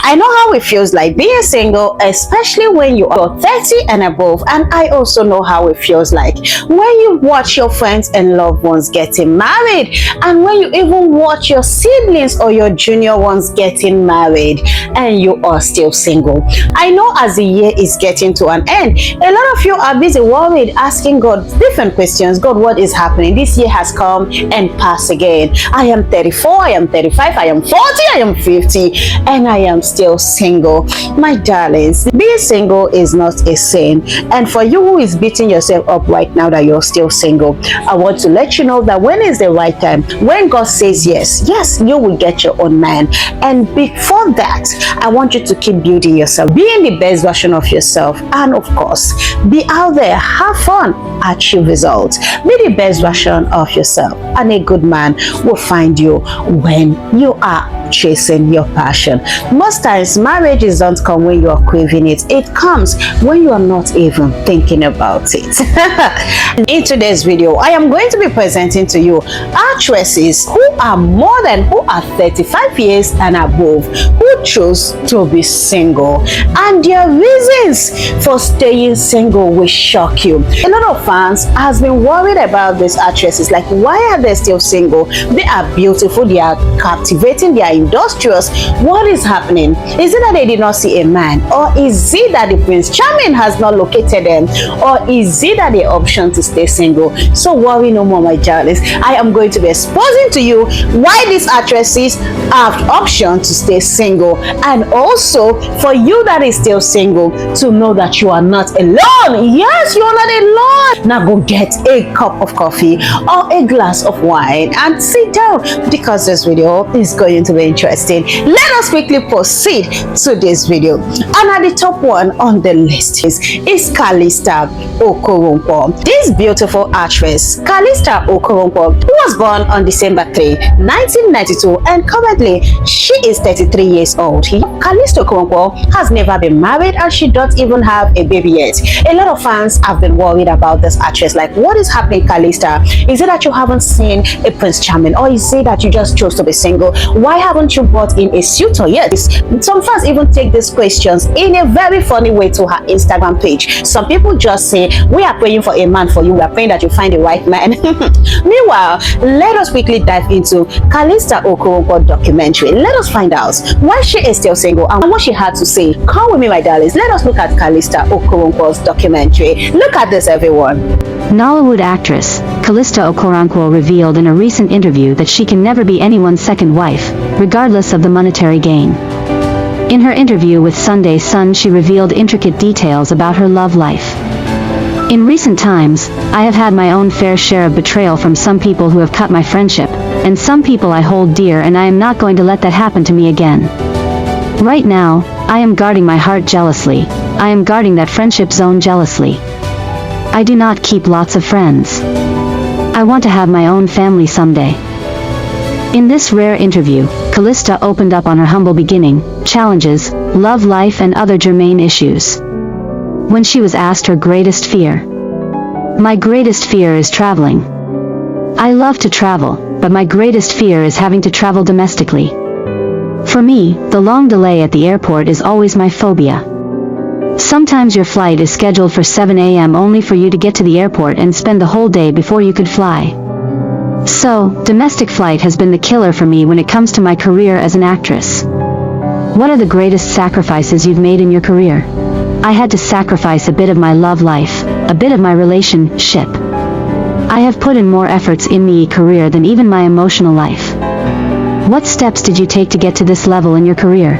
I know how it feels like being single, especially when you are 30 and above, and I also know how it feels like when you watch your friends and loved ones getting married, and when you even watch your siblings or your junior ones getting married and you are still single. I know as the year is getting to an end, a lot of you are busy worried, asking God different questions. God, what is happening? This year has come and passed again. I am 34, I am 35, I am 40, I am 50, and I am still single. My darlings, being single is not a sin. And for you who is beating yourself up right now that you're still single, I want to let you know that when is the right time, when God says yes, you will get your own man. And before that, I want you to keep building yourself, being the best version of yourself, and of course, be out there, have fun, achieve results, be the best version of yourself, and a good man will find you when you are chasing your passion. Most times marriages don't come when you are craving it. It comes when you are not even thinking about it. In today's video, I am going to be presenting to you actresses who are 35 years and above, who chose to be single, and their reasons for staying single will shock you. A lot of fans has been worried about these actresses, like, why are they still single? They are beautiful, they are captivating, they are industrious. What is happening? Is it that they did not see a man, or is it that the Prince Charming has not located them, or is it that the option to stay single? So worry no more, my darlings. I am going to be exposing to you why these actresses have option to stay single, and also for you that is still single to know that you are not alone. Yes, you are not alone. Now go get a cup of coffee or a glass of wine and sit down, because this video is going to be interesting. Let us quickly proceed to this video. And at the top one on the list is Kalista Oko. This beautiful actress, Kalista Oko, who was born on December 3, 1992, and currently she is 33 years old. Kalista Oko has never been married, and she doesn't even have a baby yet. A lot of fans have been worried about this actress, like, what is happening, Kalista? Is it that you haven't seen a Prince Charming, or is it that you just chose to be single? Why haven't you brought in a suitor yet? Some fans even take these questions in a very funny way to her Instagram page. Some people just say, we are praying for a man for you, we are praying that you find the right man. Meanwhile, let us quickly dive into Kalista Oko documentary. Let us find out why she is still single and what she had to say. Come with me, my darlings. Let us look at Kalista Okoronko's documentary. Look at this, everyone. Nollywood actress Kalista Okoronko revealed in a recent interview that she can never be anyone's second wife, regardless of the monetary gain. In her interview with Sunday Sun, she revealed intricate details about her love life. In recent times, I have had my own fair share of betrayal from some people who have cut my friendship, and some people I hold dear, and I am not going to let that happen to me again. Right now, I am guarding my heart jealously. I am guarding that friendship zone jealously. I do not keep lots of friends. I want to have my own family someday. In this rare interview, Kalista opened up on her humble beginning, challenges, love life, and other germane issues. When she was asked her greatest fear, "My greatest fear is traveling. I love to travel, but my greatest fear is having to travel domestically. For me, the long delay at the airport is always my phobia. Sometimes your flight is scheduled for 7 a.m. only for you to get to the airport and spend the whole day before you could fly. So, domestic flight has been the killer for me when it comes to my career as an actress." What are the greatest sacrifices you've made in your career? I had to sacrifice a bit of my love life, a bit of my relationship. I have put in more efforts in my career than even my emotional life. What steps did you take to get to this level in your career?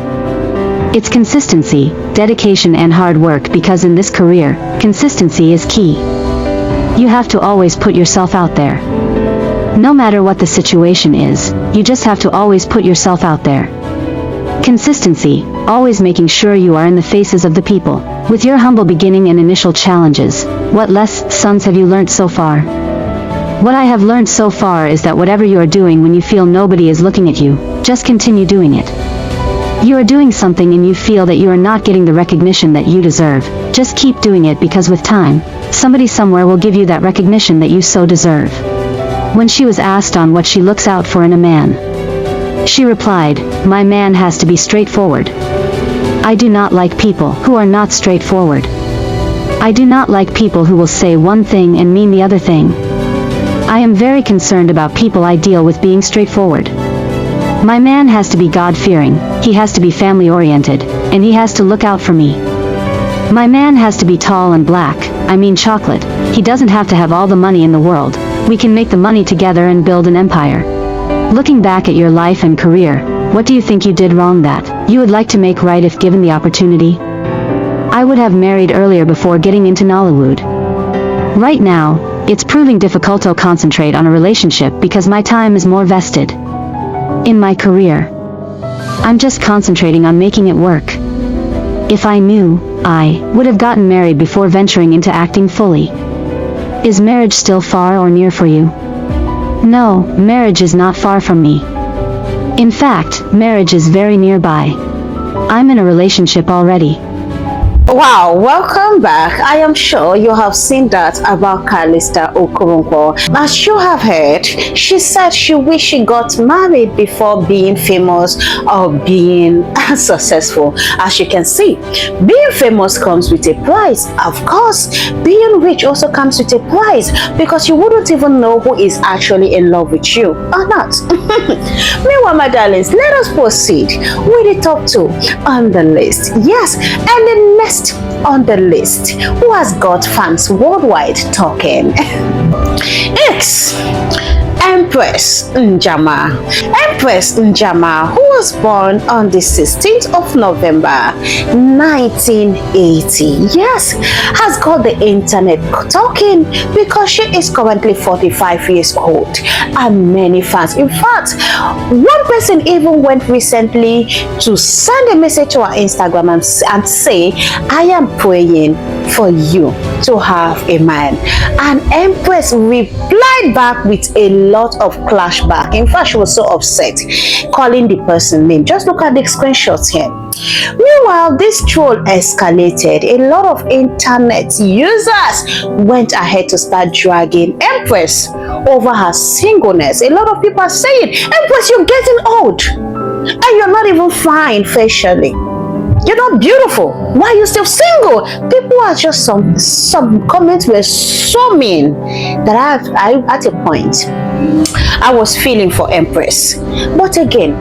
It's consistency, dedication, and hard work, because in this career, consistency is key. You have to always put yourself out there. No matter what the situation is, you just have to always put yourself out there. Consistency, always making sure you are in the faces of the people. With your humble beginning and initial challenges, what lessons have you learned so far? What I have learned so far is that whatever you are doing when you feel nobody is looking at you, just continue doing it. You are doing something and you feel that you are not getting the recognition that you deserve, just keep doing it, because with time, somebody somewhere will give you that recognition that you so deserve. When she was asked on what she looks out for in a man, she replied, "My man has to be straightforward. I do not like people who are not straightforward. I do not like people who will say one thing and mean the other thing. I am very concerned about people I deal with being straightforward. My man has to be God-fearing, he has to be family-oriented, and he has to look out for me. My man has to be tall and black, I mean chocolate. He doesn't have to have all the money in the world. We can make the money together and build an empire. Looking back at your life and career, what do you think you did wrong that you would like to make right if given the opportunity? I would have married earlier before getting into Nollywood. Right now, it's proving difficult to concentrate on a relationship because my time is more vested in my career. I'm just concentrating on making it work. If I knew, I would have gotten married before venturing into acting fully. Is marriage still far or near for you? No, marriage is not far from me. In fact, marriage is very nearby. I'm in a relationship already. Wow, welcome back. I am sure you have seen that about Kalista Oko. As you have heard, she said she wished she got married before being famous or being successful. As you can see, being famous comes with a price. Of course, being rich also comes with a price because you wouldn't even know who is actually in love with you or not. Meanwhile, my darlings, let us proceed with the top 2 on the list. Yes, and the next on the list who has got fans worldwide talking. It's Empress Njamah. Empress Njamah, who was born on the 16th of November 1980, yes, has got the internet talking because she is currently 45 years old and many fans. In fact, one person even went recently to send a message to her Instagram and say, I am praying for you to have a man. And Empress replied back with a lot of clashback. In fact, she was so upset, calling the person name. Just look at the screenshots here. Meanwhile, this troll escalated. A lot of internet users went ahead to start dragging Empress over her singleness. A lot of people are saying, Empress, you're getting old and you're not even fine facially. You're not beautiful. Why are you still single? People are just some comments were so mean that I at a point I was feeling for Empress. But again,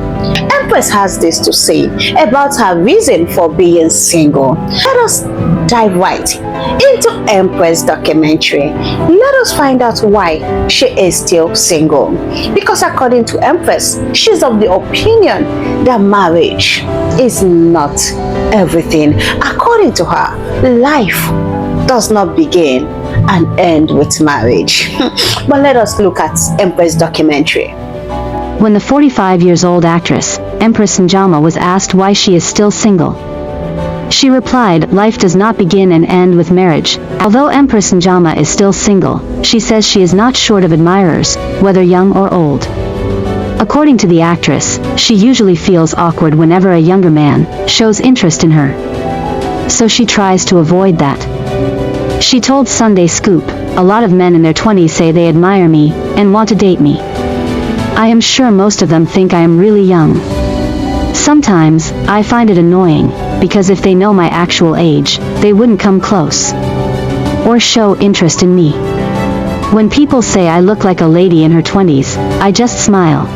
Empress has this to say about her reason for being single. Let us dive right into Empress documentary. Let us find out why she is still single. Because according to Empress, she's of the opinion that marriage is not everything. According to her, life does not begin and end with marriage. But let us look at Empress documentary. When the 45 years old actress, Empress Njamah, was asked why she is still single, she replied, life does not begin and end with marriage. Although Empress Njamah is still single, she says she is not short of admirers, whether young or old. According to the actress, she usually feels awkward whenever a younger man shows interest in her. So she tries to avoid that. She told Sunday Scoop, a lot of men in their 20s say they admire me and want to date me. I am sure most of them think I am really young. Sometimes, I find it annoying, because if they know my actual age, they wouldn't come close or show interest in me. When people say I look like a lady in her 20s, I just smile.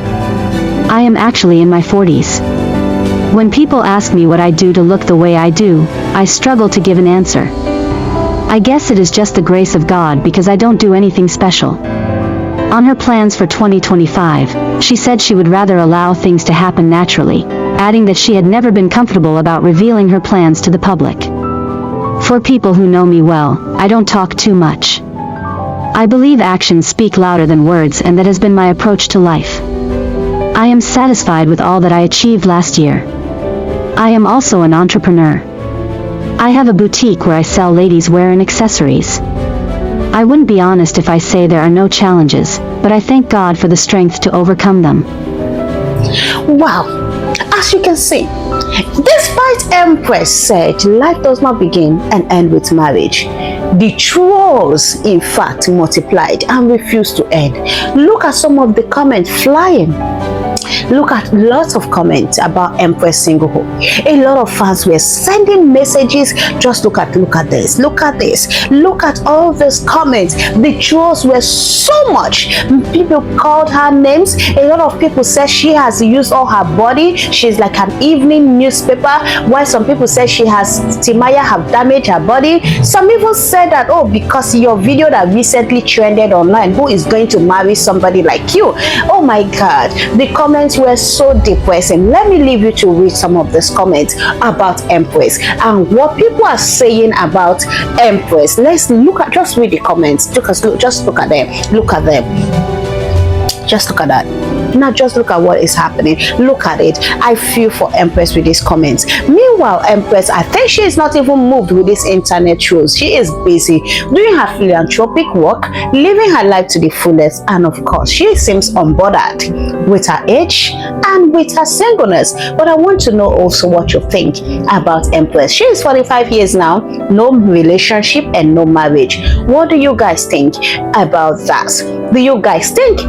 I am actually in my 40s. When people ask me what I do to look the way I do, I struggle to give an answer. I guess it is just the grace of God because I don't do anything special. On her plans for 2025, she said she would rather allow things to happen naturally, adding that she had never been comfortable about revealing her plans to the public. For people who know me well, I don't talk too much. I believe actions speak louder than words, and that has been my approach to life. I am satisfied with all that I achieved last year. I am also an entrepreneur. I have a boutique where I sell ladies' wear and accessories. I wouldn't be honest if I say there are no challenges, but I thank God for the strength to overcome them. Wow, as you can see, despite Empress said life does not begin and end with marriage, the trolls in fact multiplied and refused to end. Look at some of the comments flying. Look at lots of comments about Empress Singlehood. A lot of fans were sending messages. Just look at this, look at this, look at all these comments. The trolls were so much. People called her names. A lot of people said she has used all her body. She's like an evening newspaper. While some people said Timaya have damaged her body. Some even said that, oh, because your video that recently trended online, who is going to marry somebody like you? Oh my God, the comments were so depressing. Let me leave you to read some of these comments about Empress and what people are saying about Empress. Let's look at, just read the comments. Just look at them. Look at them. Just look at that. Now just look at what is happening. Look at it. I feel for Empress with these comments. Meanwhile, Empress, I think she is not even moved with these internet trolls. She is busy doing her philanthropic work, living her life to the fullest, and of course, she seems unbothered with her age and with her singleness. But I want to know also what you think about Empress. She is 45 years now, no relationship and no marriage. What do you guys think about that? Do you guys think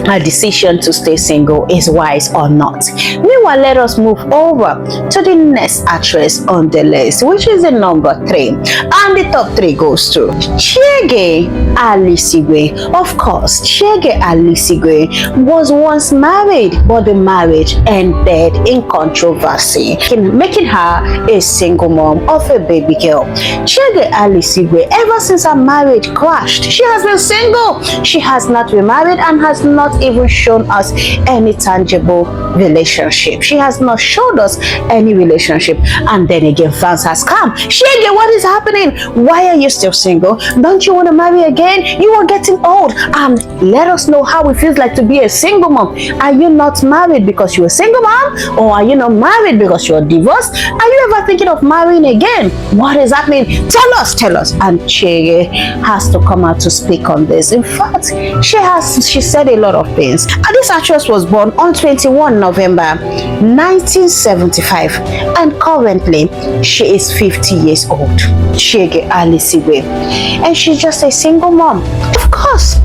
her decision to stay single is wise or not? Meanwhile, let us move over to the next actress on the list, which is the number 3, and the top 3 goes to Chiege Alisigwe. Of course, Chiege Alisigwe was once married, but the marriage ended in controversy, making her a single mom of a baby girl. Chiege Alisigwe, ever since her marriage crashed, she has been single. She has not remarried and has not even shown us any tangible relationship. She has not showed us any relationship. And then again, fans has come. Chiege, what is happening? Why are you still single? Don't you want to marry again? You are getting old. And let us know how it feels like to be a single mom. Are you not married because you're a single mom? Or are you not married because you're divorced? Are you ever thinking of marrying again? What is happening? Tell us. And Chiege has to come out to speak on this. In fact, she said a lot of things. And this actress was born on 21 November 1975, and currently she is 50 years old. Chiege Alisigwe, and she's just a single mom. Of course,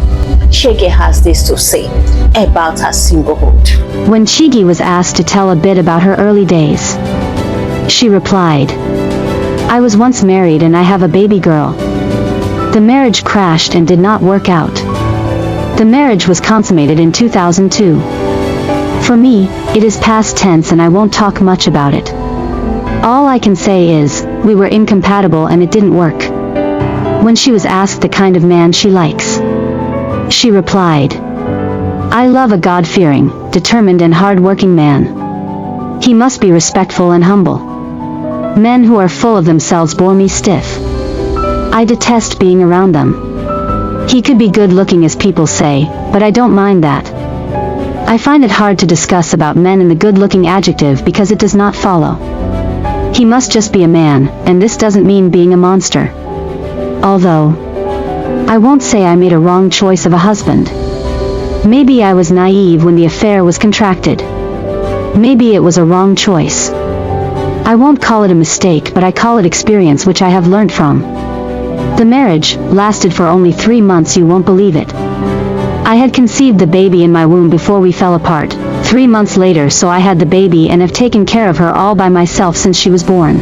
Chiege has this to say about her singlehood. When Chiege was asked to tell a bit about her early days, she replied, "I was once married and I have a baby girl. The marriage crashed and did not work out. The marriage was consummated in 2002. For me, it is past tense and I won't talk much about it. All I can say is, we were incompatible and it didn't work." When she was asked the kind of man she likes, she replied, "I love a God-fearing, determined and hard-working man. He must be respectful and humble. Men who are full of themselves bore me stiff. I detest being around them. He could be good-looking as people say, but I don't mind that. I find it hard to discuss about men in the good-looking adjective because it does not follow. He must just be a man, and this doesn't mean being a monster. Although, I won't say I made a wrong choice of a husband. Maybe I was naive when the affair was contracted. Maybe it was a wrong choice. I won't call it a mistake, but I call it experience which I have learned from. The marriage lasted for only 3 months, you won't believe it. I had conceived the baby in my womb before we fell apart, 3 months later, so I had the baby and have taken care of her all by myself since she was born.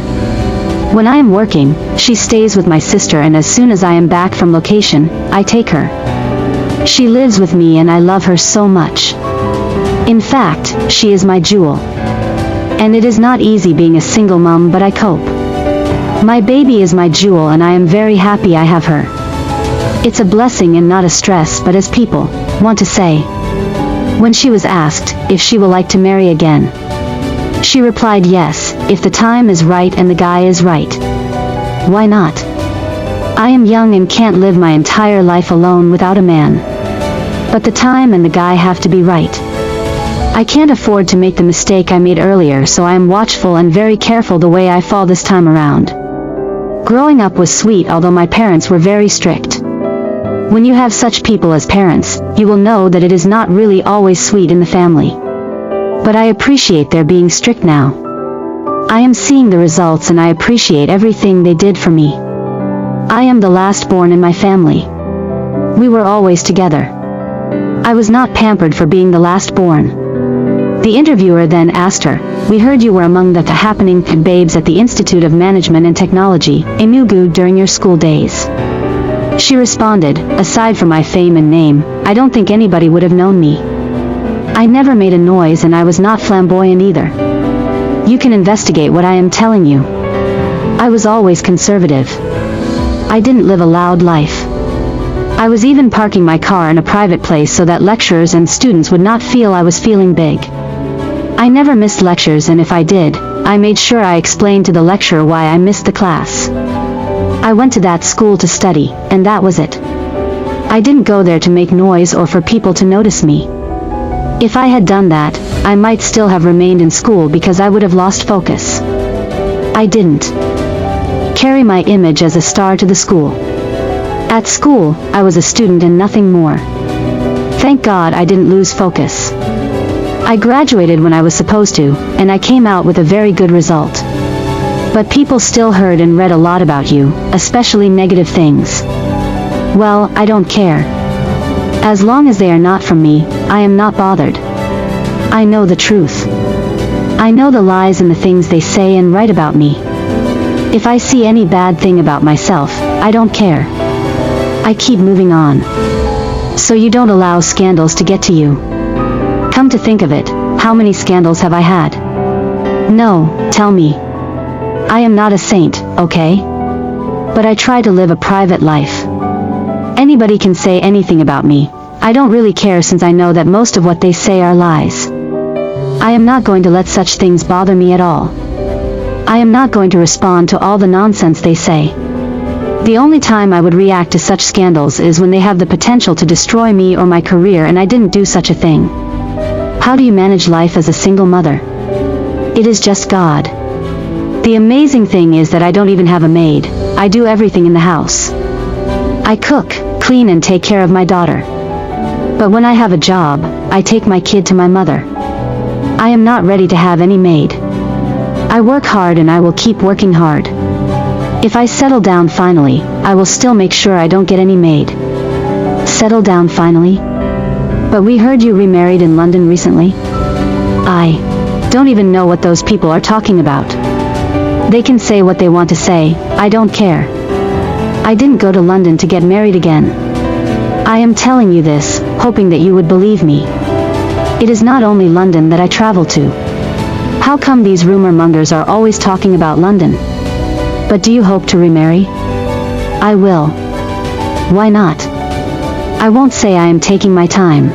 When I am working, she stays with my sister, and as soon as I am back from location, I take her. She lives with me and I love her so much. In fact, she is my jewel. And it is not easy being a single mom, but I cope. My baby is my jewel and I am very happy I have her. It's a blessing and not a stress, but as people want to say." When she was asked if she will like to marry again, she replied, "Yes, if the time is right and the guy is right. Why not? I am young and can't live my entire life alone without a man. But the time and the guy have to be right. I can't afford to make the mistake I made earlier, so I am watchful and very careful the way I fall this time around. Growing up was sweet, although my parents were very strict. When you have such people as parents, you will know that it is not really always sweet in the family. But I appreciate their being strict now. I am seeing the results and I appreciate everything they did for me. I am the last born in my family. We were always together. I was not pampered for being the last born. The interviewer then asked her, "We heard you were among the happening babes at the Institute of Management and Technology, Enugu, during your school days." She responded, "Aside from my fame and name, I don't think anybody would have known me. I never made a noise and I was not flamboyant either. You can investigate what I am telling you. I was always conservative. I didn't live a loud life. I was even parking my car in a private place so that lecturers and students would not feel I was feeling big. I never missed lectures, and if I did, I made sure I explained to the lecturer why I missed the class. I went to that school to study, and that was it. I didn't go there to make noise or for people to notice me. If I had done that, I might still have remained in school because I would have lost focus. I didn't carry my image as a star to the school. At school, I was a student and nothing more. Thank God I didn't lose focus. I graduated when I was supposed to, and I came out with a very good result. But people still heard and read a lot about you, especially negative things. Well, I don't care. As long as they are not from me, I am not bothered. I know the truth. I know the lies and the things they say and write about me. If I see any bad thing about myself, I don't care. I keep moving on. So you don't allow scandals to get to you. Come to think of it, how many scandals have I had? No, tell me. I am not a saint, okay? But I try to live a private life. Anybody can say anything about me. I don't really care since I know that most of what they say are lies. I am not going to let such things bother me at all. I am not going to respond to all the nonsense they say. The only time I would react to such scandals is when they have the potential to destroy me or my career, and I didn't do such a thing. How do you manage life as a single mother? It is just God. The amazing thing is that I don't even have a maid. I do everything in the house. I cook, clean, and take care of my daughter. But when I have a job, I take my kid to my mother. I am not ready to have any maid. I work hard and I will keep working hard. If I settle down finally, I will still make sure I don't get any maid. Settle down finally? But we heard you remarried in London recently? I don't even know what those people are talking about. They can say what they want to say, I don't care. I didn't go to London to get married again. I am telling you this, hoping that you would believe me. It is not only London that I travel to. How come these rumor mongers are always talking about London? But do you hope to remarry? I will. Why not? I won't say I am taking my time.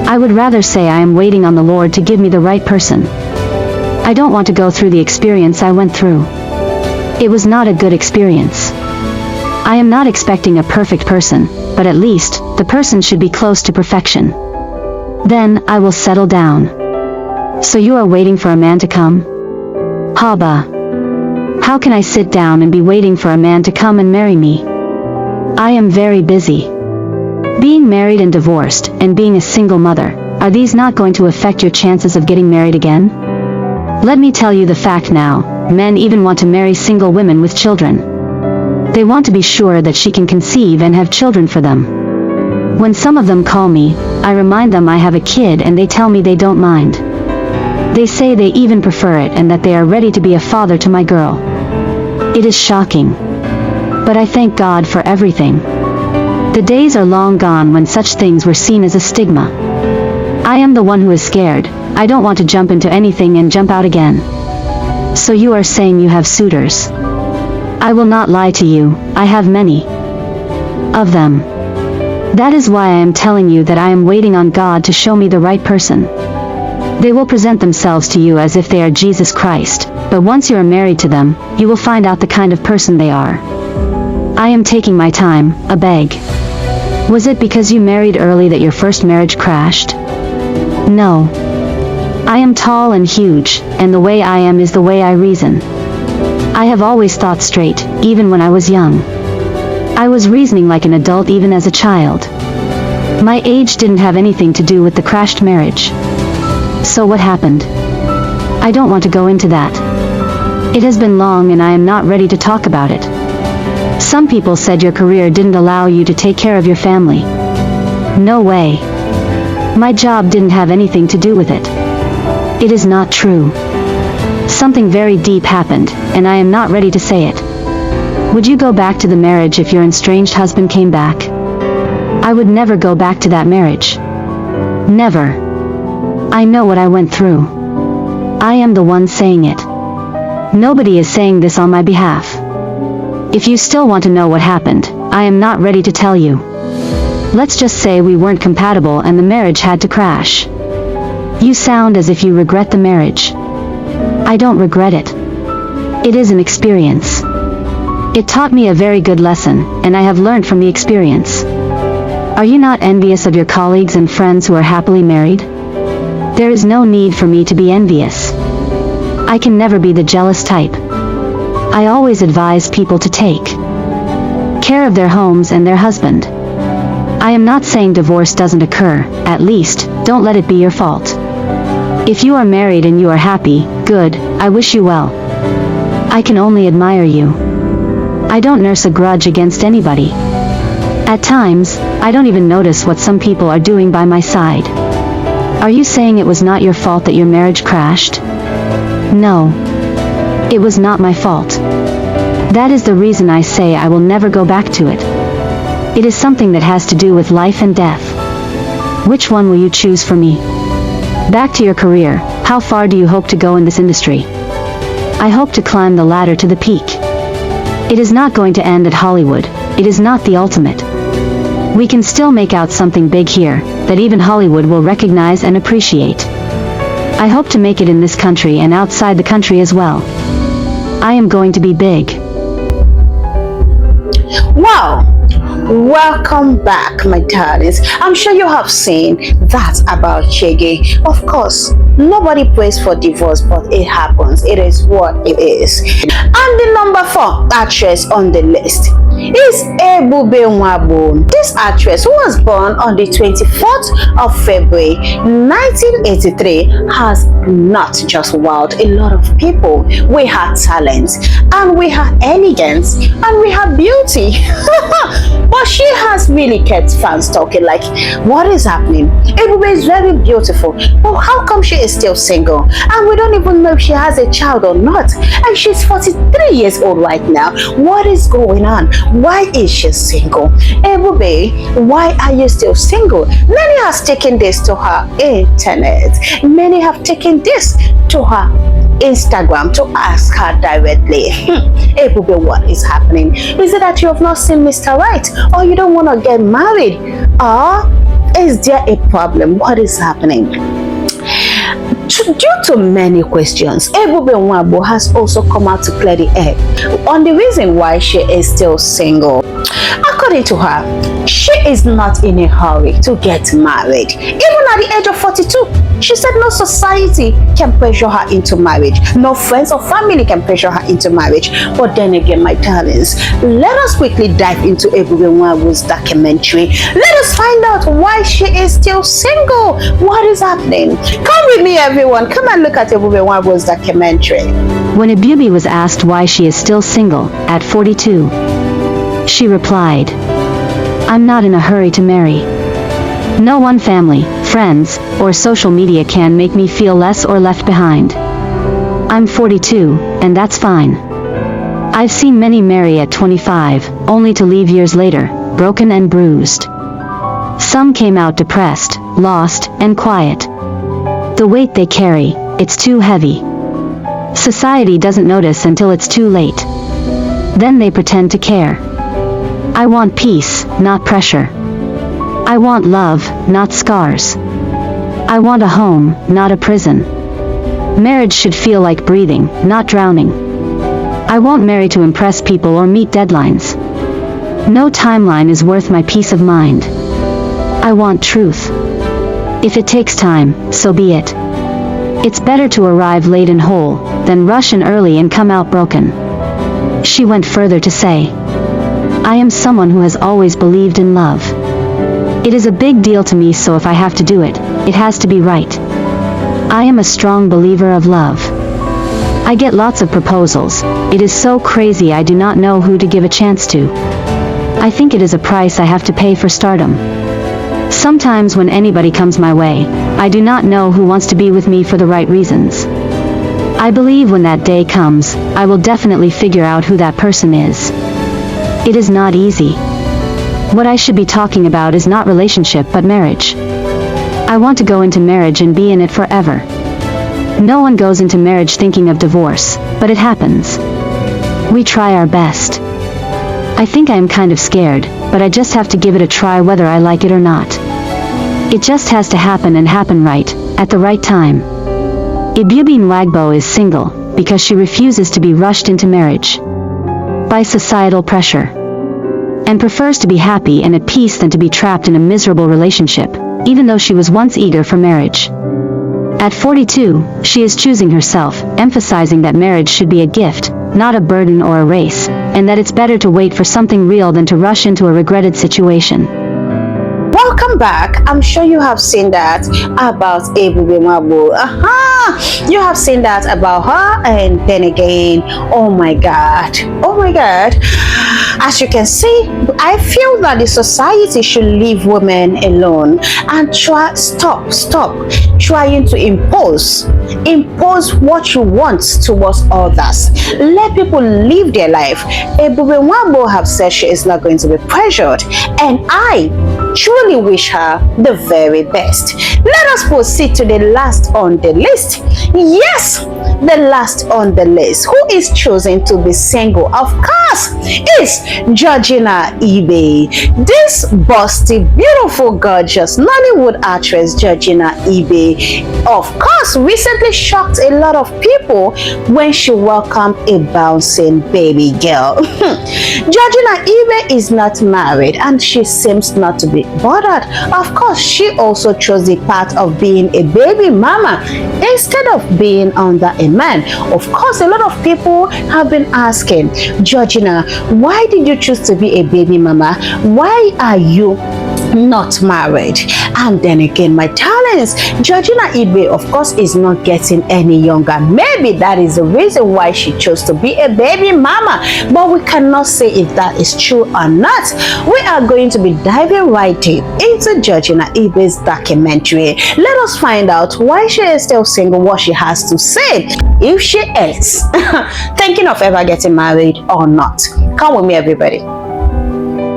I would rather say I am waiting on the Lord to give me the right person. I don't want to go through the experience I went through. It was not a good experience. I am not expecting a perfect person, but at least, the person should be close to perfection. Then, I will settle down. So you are waiting for a man to come? Haba. How can I sit down and be waiting for a man to come and marry me? I am very busy. Being married and divorced, and being a single mother, are these not going to affect your chances of getting married again? Let me tell you the fact now, men even want to marry single women with children. They want to be sure that she can conceive and have children for them. When some of them call me, I remind them I have a kid and they tell me they don't mind. They say they even prefer it and that they are ready to be a father to my girl. It is shocking. But I thank God for everything. The days are long gone when such things were seen as a stigma. I am the one who is scared. I don't want to jump into anything and jump out again. So you are saying you have suitors? I will not lie to you, I have many of them. That is why I am telling you that I am waiting on God to show me the right person. They will present themselves to you as if they are Jesus Christ, but once you are married to them, you will find out the kind of person they are. I am taking my time, a beg. Was it because you married early that your first marriage crashed? No. I am tall and huge, and the way I am is the way I reason. I have always thought straight, even when I was young. I was reasoning like an adult even as a child. My age didn't have anything to do with the crashed marriage. So what happened? I don't want to go into that. It has been long and I am not ready to talk about it. Some people said your career didn't allow you to take care of your family. No way. My job didn't have anything to do with it. It is not true. Something very deep happened, and I am not ready to say it. Would you go back to the marriage if your estranged husband came back? I would never go back to that marriage. Never. I know what I went through. I am the one saying it. Nobody is saying this on my behalf. If you still want to know what happened, I am not ready to tell you. Let's just say we weren't compatible and the marriage had to crash. You sound as if you regret the marriage. I don't regret it. It is an experience. It taught me a very good lesson, and I have learned from the experience. Are you not envious of your colleagues and friends who are happily married? There is no need for me to be envious. I can never be the jealous type. I always advise people to take care of their homes and their husband. I am not saying divorce doesn't occur, at least, don't let it be your fault. If you are married and you are happy, good, I wish you well. I can only admire you. I don't nurse a grudge against anybody. At times, I don't even notice what some people are doing by my side. Are you saying it was not your fault that your marriage crashed? No. It was not my fault. That is the reason I say I will never go back to it. It is something that has to do with life and death. Which one will you choose for me? Back to your career, how far do you hope to go in this industry? I hope to climb the ladder to the peak. It is not going to end at Hollywood. It is not the ultimate. We can still make out something big here, that even Hollywood will recognize and appreciate. I hope to make it in this country and outside the country as well. I am going to be big. Wow! Welcome back, my darlings. I'm sure you have seen that about Chege. Of course, nobody prays for divorce, but it happens. It is what it is. And the number 4 actress on the list is Ibubin Nwagbo. This actress, who was born on the 24th of February 1983, has not just wowed a lot of people. We have talent, and we have elegance, and we have beauty. But she has really kept fans talking like, what is happening? Ibubin is very beautiful, but how come she is still single? And we don't even know if she has a child or not. And she's 43 years old right now. What is going on? Why is she single? Ibubin, why are you still single? Many have taken this to her internet. Many have taken this to her Instagram to ask her directly, Ibubin, what is happening? Is it that you have not seen Mr. Right, or you don't want to get married, or is there a problem? What is happening? Due to many questions, Ibubin Nwagbo has also come out to clear the air on the reason why she is still single. According to her, she is not in a hurry to get married. Even at the age of 42, she said no society can pressure her into marriage. No friends or family can pressure her into marriage. But then again, my darlings, let us quickly dive into Ibubin Nwagbo's documentary. Let us find out why she is still single. What is happening? Come with me, everyone. Come and look at Ibubin Nwagbo's documentary. When Ibubin was asked why she is still single at 42, she replied, I'm not in a hurry to marry. No one family, friends, or social media can make me feel less or left behind. I'm 42, and that's fine. I've seen many marry at 25, only to leave years later, broken and bruised. Some came out depressed, lost, and quiet. The weight they carry, it's too heavy. Society doesn't notice until it's too late. Then they pretend to care. I want peace, not pressure. I want love, not scars. I want a home, not a prison. Marriage should feel like breathing, not drowning. I won't marry to impress people or meet deadlines. No timeline is worth my peace of mind. I want truth. If it takes time, so be it. It's better to arrive late and whole, than rush in early and come out broken. She went further to say, I am someone who has always believed in love. It is a big deal to me, so if I have to do it, it has to be right. I am a strong believer of love. I get lots of proposals. It is so crazy I do not know who to give a chance to. I think it is a price I have to pay for stardom. Sometimes when anybody comes my way, I do not know who wants to be with me for the right reasons. I believe when that day comes, I will definitely figure out who that person is. It is not easy. What I should be talking about is not relationship but marriage. I want to go into marriage and be in it forever. No one goes into marriage thinking of divorce, but it happens. We try our best. I think I am kind of scared, but I just have to give it a try whether I like it or not. It just has to happen and happen right, at the right time. Ibubin Nwagbo is single, because she refuses to be rushed into marriage by societal pressure, and prefers to be happy and at peace than to be trapped in a miserable relationship, even though she was once eager for marriage. At 42, she is choosing herself, emphasizing that marriage should be a gift, not a burden or a race, and that it's better to wait for something real than to rush into a regretted situation. Welcome back. I'm sure you have seen that about Ibubin Nwagbo. You have seen that about her, and then again, oh my god, as you can see, I feel that the society should leave women alone and stop trying to impose what you want towards others. Let people live their life. Ibubin Nwagbo have said she is not going to be pressured, and I truly wish her the very best. Let us proceed to the last on the list. Yes, the last on the list. Who is choosing to be single? Of course, is Georgina Ibeh. This busty, beautiful, gorgeous Nollywood actress Georgina Ibeh, of course, recently shocked a lot of people when she welcomed a bouncing baby girl. Georgina Ibeh is not married and she seems not to be bothered. Of course, she also chose the path of being a baby mama instead of being under a man. Of course, a lot of people have been asking, Georgina, why did you choose to be a baby mama? Why are you not married? And then again, my talents, Georgina Ibeh, of course, is not getting any younger. Maybe that is the reason why she chose to be a baby mama, but we cannot say if that is true or not. We are going to be diving right deep into Georgina Ibeh's documentary. Let us find out why she is still single, what she has to say, if she is thinking of ever getting married or not. Come with me, everybody.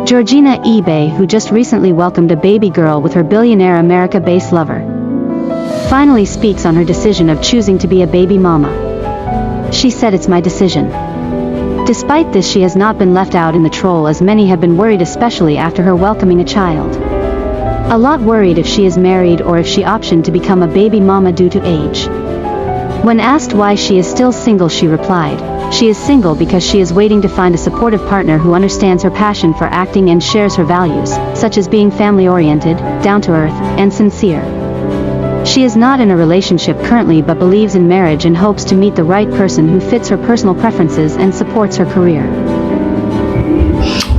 Georgina Ibeh, who just recently welcomed a baby girl with her billionaire America-based lover, finally speaks on her decision of choosing to be a baby mama. She said, "It's my decision." Despite this, she has not been left out in the troll, as many have been worried, especially after her welcoming a child. A lot worried if she is married or if she optioned to become a baby mama due to age. When asked why she is still single, she replied, "She is single because she is waiting to find a supportive partner who understands her passion for acting and shares her values, such as being family-oriented, down-to-earth, and sincere." She is not in a relationship currently but believes in marriage and hopes to meet the right person who fits her personal preferences and supports her career.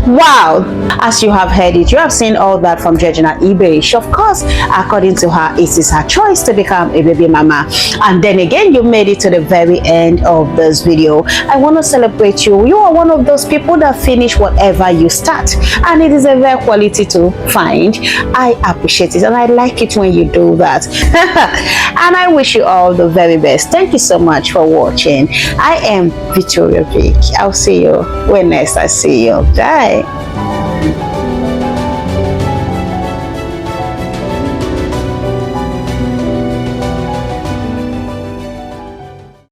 Wow, as you have heard it, you have seen all that from Georgina Ibeh. She, of course, according to her, it is her choice to become a baby mama. And then again, you made it to the very end of this video. I want to celebrate you. You are one of those people that finish whatever you start, and it is a rare quality to find. I appreciate it, and I like it when you do that. And I wish you all the very best. Thank you so much for watching. I am Victoria Vic. I'll see you when next I see you. Bye.